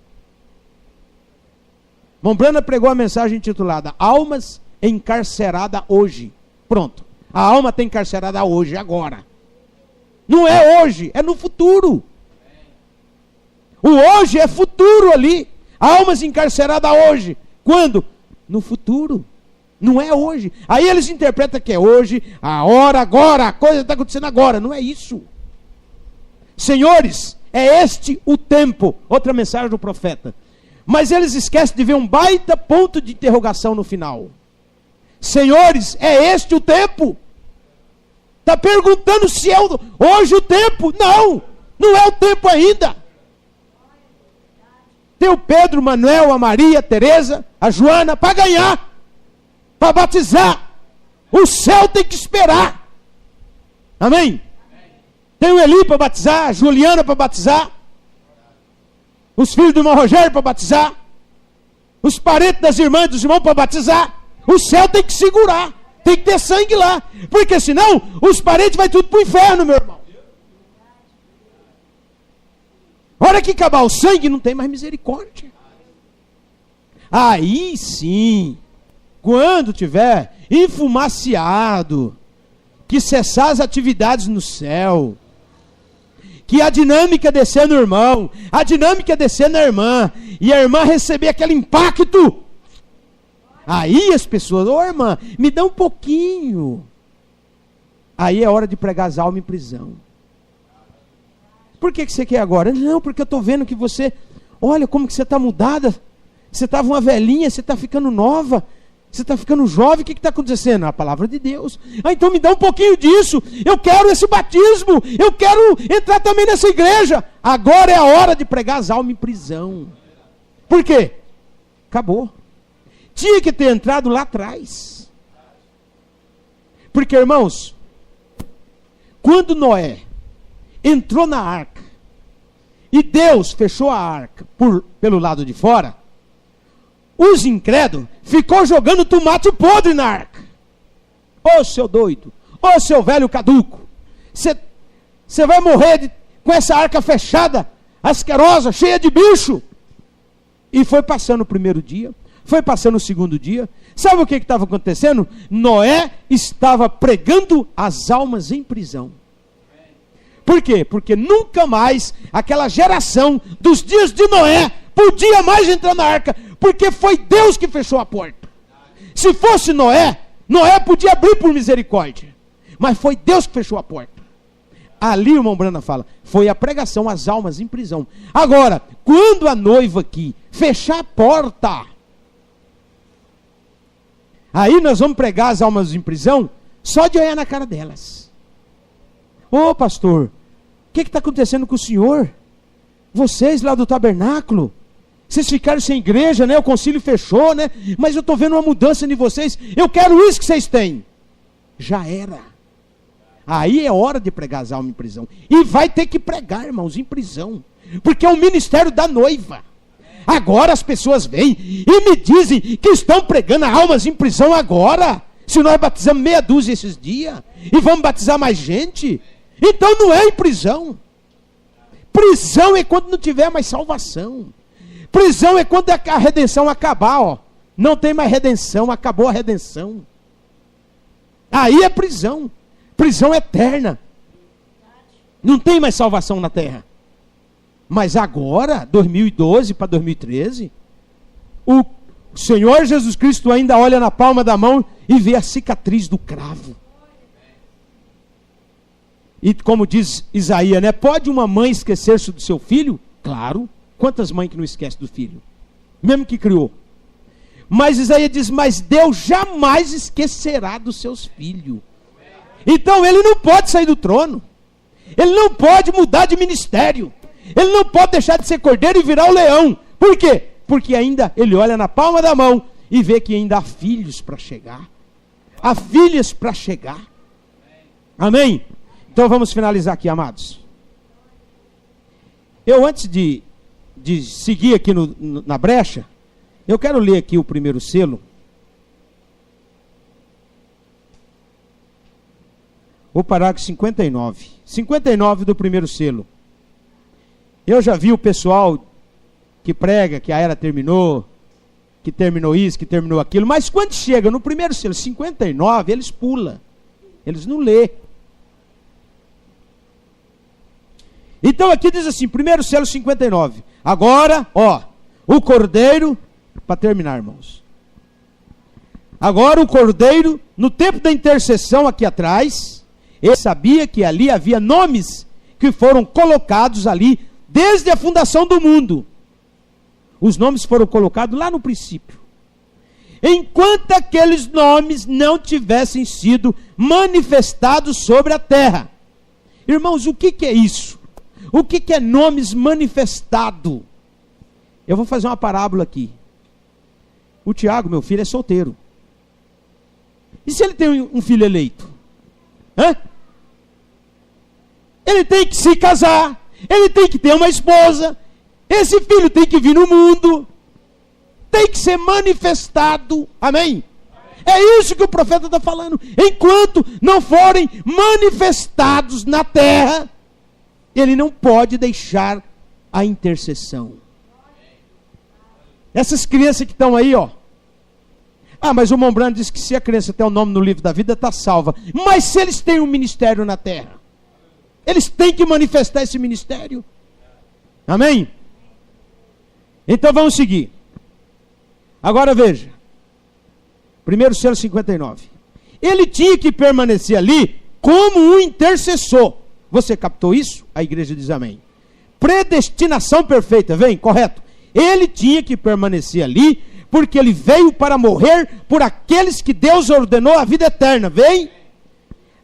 Mombrana pregou a mensagem intitulada Almas encarceradas hoje. Pronto. A alma está encarcerada hoje, agora. Não é hoje, é no futuro. O hoje é futuro ali. Almas encarceradas hoje. Quando? No futuro. Não é hoje. Aí eles interpretam que é hoje, a hora, agora, a coisa está acontecendo agora. Não é isso. Senhores, é este o tempo. Outra mensagem do profeta. Mas eles esquecem de ver um baita ponto de interrogação no final. Senhores, é este o tempo? Está perguntando se é hoje o tempo? Não, não é o tempo ainda. Tem o Pedro, o Manuel, a Maria, a Teresa, a Joana, para ganhar. Para batizar. O céu tem que esperar. Amém? Tem o Eli para batizar, a Juliana para batizar. Os filhos do irmão Rogério para batizar. Os parentes das irmãs e dos irmãos para batizar. O céu tem que segurar. Tem que ter sangue lá. Porque senão os parentes vão tudo para o inferno, meu irmão. A hora que acabar o sangue, não tem mais misericórdia. Aí sim, quando tiver enfumaciado, que cessar as atividades no céu, que a dinâmica descer no irmão, a dinâmica descer na irmã, e a irmã receber aquele impacto, aí as pessoas, ô irmã, me dá um pouquinho. Aí é hora de pregar as almas em prisão. Por que você quer agora? Não, porque eu estou vendo que você, olha como que você está mudada. Você estava uma velhinha, você está ficando nova. Você está ficando jovem, o que está acontecendo? A palavra de Deus. Ah, então me dá um pouquinho disso. Eu quero esse batismo. Eu quero entrar também nessa igreja. Agora é a hora de pregar as almas em prisão. Por quê? Acabou. Tinha que ter entrado lá atrás. Porque, irmãos, quando Noé entrou na arca e Deus fechou a arca pelo lado de fora, os incrédulos ficou jogando tomate podre na arca. Ô seu doido, ô seu velho caduco, você vai morrer com essa arca fechada, asquerosa, cheia de bicho. E foi passando o primeiro dia, foi passando o segundo dia. Sabe o que estava acontecendo? Noé estava pregando as almas em prisão. Por quê? Porque nunca mais aquela geração dos dias de Noé podia mais entrar na arca, porque foi Deus que fechou a porta. Se fosse Noé, Noé podia abrir por misericórdia, mas foi Deus que fechou a porta. Ali o irmão Brana fala, foi a pregação, as almas em prisão. Agora, quando a noiva aqui fechar a porta, aí nós vamos pregar as almas em prisão, só de olhar na cara delas. Ô pastor, o que está acontecendo com o senhor? Vocês lá do tabernáculo, vocês ficaram sem igreja, né? O concílio fechou, né? Mas eu estou vendo uma mudança em vocês. Eu quero isso que vocês têm. Já era. Aí é hora de pregar as almas em prisão. E vai ter que pregar, irmãos, em prisão. Porque é o ministério da noiva. Agora as pessoas vêm e me dizem que estão pregando almas em prisão agora. Se nós batizamos meia dúzia esses dias e vamos batizar mais gente, então não é em prisão. Prisão é quando não tiver mais salvação. Prisão é quando a redenção acabar, ó. Não tem mais redenção, acabou a redenção. Aí é prisão. Prisão eterna. Não tem mais salvação na terra. Mas agora, 2012 para 2013, o Senhor Jesus Cristo ainda olha na palma da mão e vê a cicatriz do cravo. E como diz Isaías, né? Pode uma mãe esquecer-se do seu filho? Claro. Quantas mães que não esquecem do filho? Mesmo que criou. Mas Isaías diz, mas Deus jamais esquecerá dos seus filhos. Então ele não pode sair do trono. Ele não pode mudar de ministério. Ele não pode deixar de ser cordeiro e virar o leão. Por quê? Porque ainda ele olha na palma da mão e vê que ainda há filhos para chegar. Há filhas para chegar. Amém? Então vamos finalizar aqui, amados. Eu antes de seguir aqui na brecha, Eu quero ler aqui o primeiro selo. O parágrafo 59. 59 do primeiro selo. Eu já vi o pessoal que prega que a era terminou, que terminou isso, que terminou aquilo, mas quando chega no primeiro selo, 59, eles pulam. Eles não lê. Então aqui diz assim, primeiro selo 59. Agora, o Cordeiro, para terminar, irmãos. Agora o Cordeiro, no tempo da intercessão aqui atrás, ele sabia que ali havia nomes que foram colocados ali desde a fundação do mundo. Os nomes foram colocados lá no princípio. Enquanto aqueles nomes não tivessem sido manifestados sobre a terra. Irmãos, o que é isso? O que é nomes manifestado? Eu vou fazer uma parábola aqui. O Tiago, meu filho, é solteiro. E se ele tem um filho eleito? Ele tem que se casar. Ele tem que ter uma esposa. Esse filho tem que vir no mundo. Tem que ser manifestado. Amém? É isso que o profeta está falando. Enquanto não forem manifestados na terra, ele não pode deixar a intercessão. Essas crianças que estão aí, mas o Mombrano diz que se a criança tem o nome no livro da vida, está salva. Mas se eles têm um ministério na terra, eles têm que manifestar esse ministério. Amém? Então vamos seguir. Agora veja. Primeiro selo 59. Ele tinha que permanecer ali como um intercessor. Você captou isso? A igreja diz amém. Predestinação perfeita, vem, correto. Ele tinha que permanecer ali, porque ele veio para morrer por aqueles que Deus ordenou a vida eterna, vem?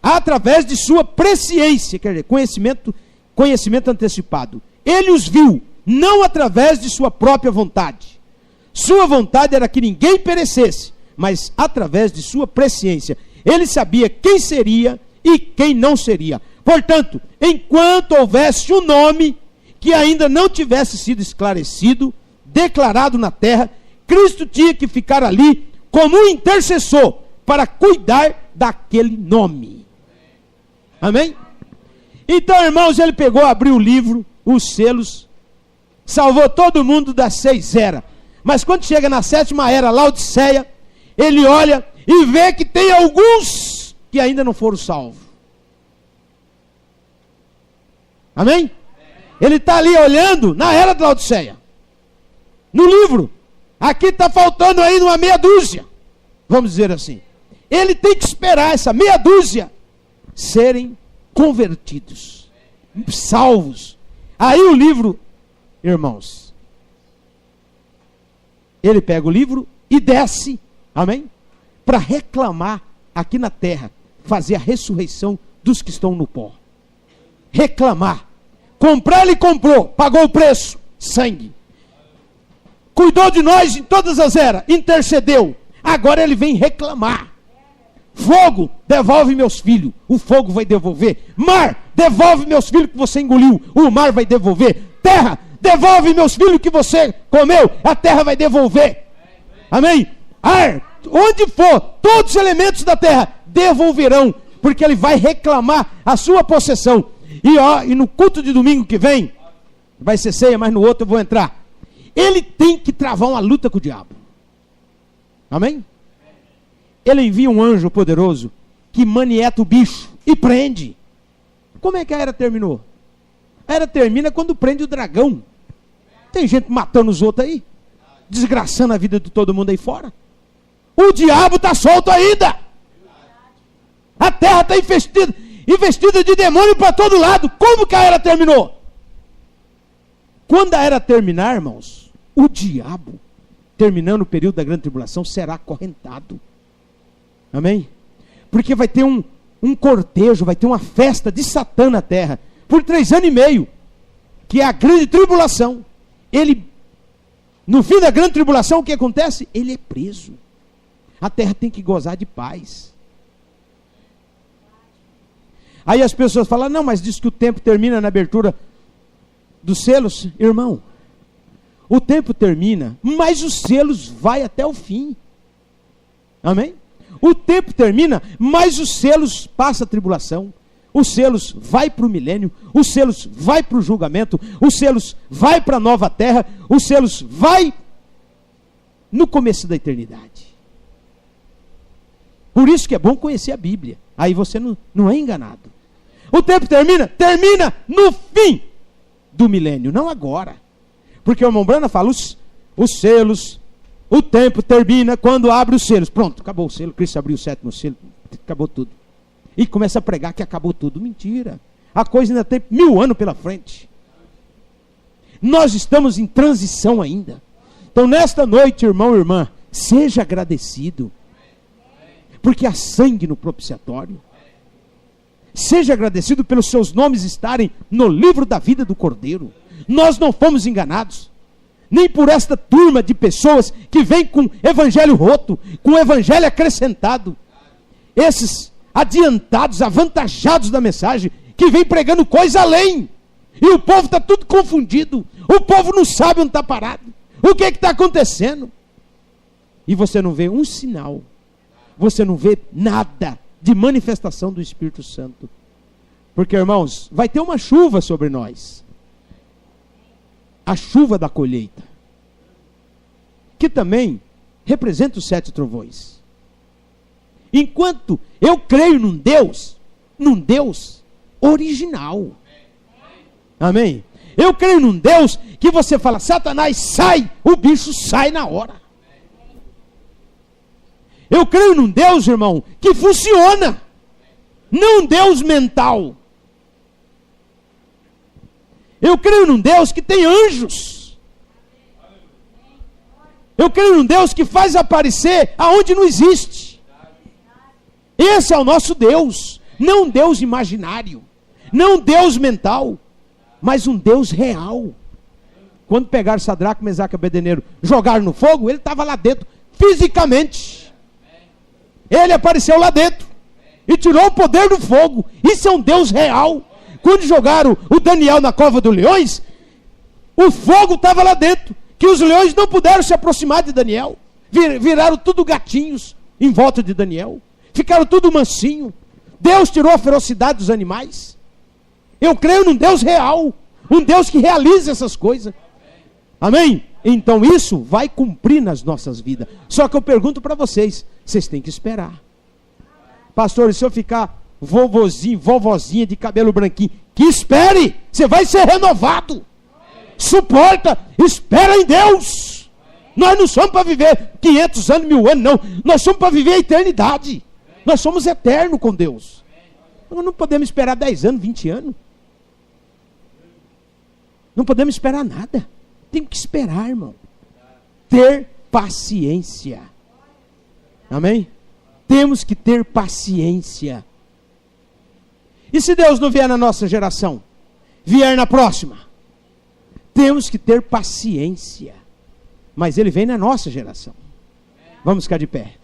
Através de sua presciência, quer dizer, conhecimento antecipado. Ele os viu, não através de sua própria vontade. Sua vontade era que ninguém perecesse, mas através de sua presciência. Ele sabia quem seria e quem não seria. Portanto, enquanto houvesse um nome que ainda não tivesse sido esclarecido, declarado na terra, Cristo tinha que ficar ali como um intercessor para cuidar daquele nome. Amém? Então, irmãos, ele pegou, abriu o livro, os selos, salvou todo mundo das 6 eras. Mas quando chega na 7ª era, Laodiceia, ele olha e vê que tem alguns que ainda não foram salvos. Amém? Ele está ali olhando na era de Laodiceia. No livro. Aqui está faltando aí uma meia dúzia. Vamos dizer assim. Ele tem que esperar essa meia dúzia serem convertidos. Salvos. Aí o livro, irmãos. Ele pega o livro e desce. Amém? Para reclamar aqui na terra. Fazer a ressurreição dos que estão no pó. Reclamar. Comprar, ele comprou, pagou o preço, sangue. Cuidou de nós em todas as eras, intercedeu. Agora ele vem reclamar. Fogo, devolve meus filhos. O fogo vai devolver. Mar, devolve meus filhos que você engoliu. O mar vai devolver. Terra, devolve meus filhos que você comeu. A terra vai devolver. Amém? Ar, onde for, todos os elementos da terra devolverão. Porque ele vai reclamar a sua possessão. E no culto de domingo que vem, vai ser ceia, mas no outro eu vou entrar. Ele tem que travar uma luta com o diabo. Amém? Ele envia um anjo poderoso que manieta o bicho e prende. Como é que a era terminou? A era termina quando prende o dragão. Tem gente matando os outros aí, desgraçando a vida de todo mundo aí fora. O diabo está solto ainda. A terra está investida de demônio para todo lado. Como que a era terminou? Quando a era terminar, irmãos, o diabo, terminando o período da grande tribulação, será acorrentado. Amém? Porque vai ter um cortejo, vai ter uma festa de Satã na terra, por 3 anos e meio, que é a grande tribulação. Ele, no fim da grande tribulação, o que acontece? Ele é preso. A terra tem que gozar de paz. Aí as pessoas falam, não, mas diz que o tempo termina na abertura dos selos. Irmão, o tempo termina, mas os selos vai até o fim. Amém? O tempo termina, mas os selos passa a tribulação. Os selos vai para o milênio, os selos vai para o julgamento, os selos vai para a nova terra, os selos vai no começo da eternidade. Por isso que é bom conhecer a Bíblia. Aí você não é enganado. O tempo termina no fim do milênio, não agora. Porque o irmão Brana fala, os selos, o tempo termina quando abre os selos. Pronto, acabou o selo, Cristo abriu o 7º selo, acabou tudo. E começa a pregar que acabou tudo. Mentira. A coisa ainda tem 1000 anos pela frente. Nós estamos em transição ainda. Então nesta noite, irmão e irmã, seja agradecido. Porque há sangue no propiciatório. Seja agradecido pelos seus nomes estarem no livro da vida do Cordeiro. Nós não fomos enganados. Nem por esta turma de pessoas que vem com evangelho roto, com evangelho acrescentado. Esses adiantados, avantajados da mensagem, que vem pregando coisa além. E o povo está tudo confundido. O povo não sabe onde está parado. O que está acontecendo? E você não vê um sinal. Você não vê nada de manifestação do Espírito Santo. Porque, irmãos, vai ter uma chuva sobre nós. A chuva da colheita. Que também representa os 7 trovões. Enquanto eu creio num Deus original. Amém? Eu creio num Deus que você fala, Satanás, sai, o bicho sai na hora. Eu creio num Deus, irmão, que funciona. Não um Deus mental. Eu creio num Deus que tem anjos. Eu creio num Deus que faz aparecer aonde não existe. Esse é o nosso Deus. Não um Deus imaginário. Não um Deus mental. Mas um Deus real. Quando pegaram Sadraque, Mesaque e Abednego, jogaram no fogo, ele estava lá dentro, fisicamente. Ele apareceu lá dentro. E tirou o poder do fogo. Isso é um Deus real. Quando jogaram o Daniel na cova dos leões, o fogo estava lá dentro. Que os leões não puderam se aproximar de Daniel. Viraram tudo gatinhos em volta de Daniel. Ficaram tudo mansinho. Deus tirou a ferocidade dos animais. Eu creio num Deus real. Um Deus que realiza essas coisas. Amém? Então isso vai cumprir nas nossas vidas. Só que eu pergunto para vocês. Vocês têm que esperar. Pastor, se eu ficar vovozinho, vovozinha de cabelo branquinho, que espere. Você vai ser renovado. Suporta. Espera em Deus. Nós não somos para viver 500 anos, 1000 anos, não. Nós somos para viver a eternidade. Nós somos eternos com Deus. Nós não podemos esperar 10 anos, 20 anos. Não podemos esperar nada. Tem que esperar, irmão. Ter paciência. Amém? Temos que ter paciência. E se Deus não vier na nossa geração? Vier na próxima? Temos que ter paciência. Mas Ele vem na nossa geração. Vamos ficar de pé.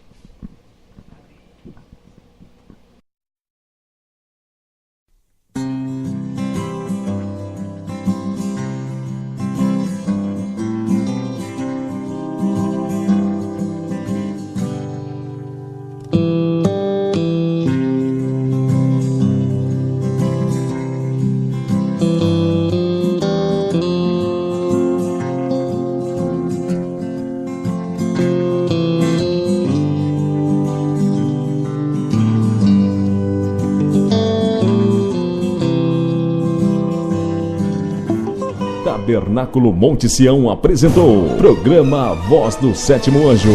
Tabernáculo Monte Sião apresentou programa A Voz do Sétimo Anjo.